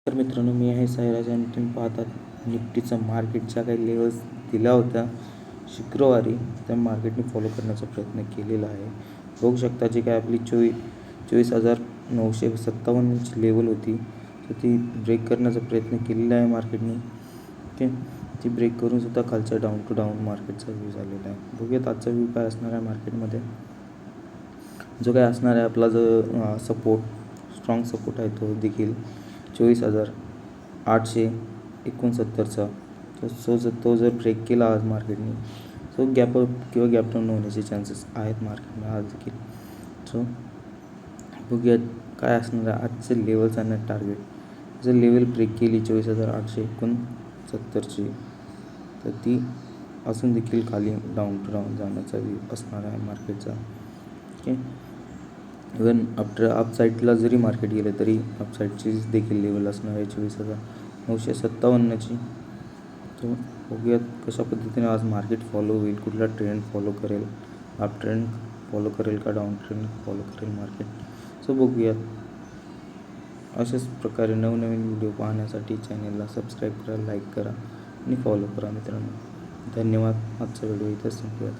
तर मित्रांनो, मी आहे साईराज आणि तुम्ही पाहतात निफ्टीचा मार्केटच्या काही लेवल्स दिल्या होत्या शुक्रवारी. त्या मार्केटने फॉलो करण्याचा प्रयत्न केलेला आहे. बघू शकता जी काय आपली 24,957ची लेवल होती, तर ती ब्रेक करण्याचा प्रयत्न केलेला आहे मार्केटने. ओके, ती ब्रेक करून सुद्धा खालचा डाऊन टू डाऊन मार्केटचा व्ह्यू झालेला आहे. बघूयात आजचा व्ह्यू काय असणार आहे मार्केटमध्ये. जो काय असणार आहे आपला जो स्ट्रॉंग सपोर्ट आहे तो देखील 24,869चा. तो जर ब्रेक केला आज मार्केटने, सो गॅप अप किंवा गॅप डाऊन होण्याचे चान्सेस आहेत मार्केटमध्ये आज देखील. सो बघूयात काय असणार आहे आजचे लेवल्स आणि टार्गेट. जर लेवल ब्रेक केली 24,869ची, तर ती असून देखील खाली डाऊन टू डाऊन जाण्याचा व्यू असणार आहे मार्केटचा. ओके, इवन आफ्टर अपसाईडला जरी मार्केट गेलं तरी अपसाईडची देखील लेवल असणार आहे 24,957ची. तो बघूयात कशा पद्धतीने आज मार्केट फॉलो होईल, कुठला ट्रेंड फॉलो करेल, अप ट्रेंड फॉलो करेल का डाऊन ट्रेंड फॉलो करेल मार्केट. सो बघूयात. अशाच प्रकारे नवनवीन व्हिडिओ पाहण्यासाठी चॅनलला सबस्क्राईब करा, लाईक करा आणि फॉलो करा मित्रांनो. धन्यवाद. आजचा व्हिडिओ इथेच संपवूयात.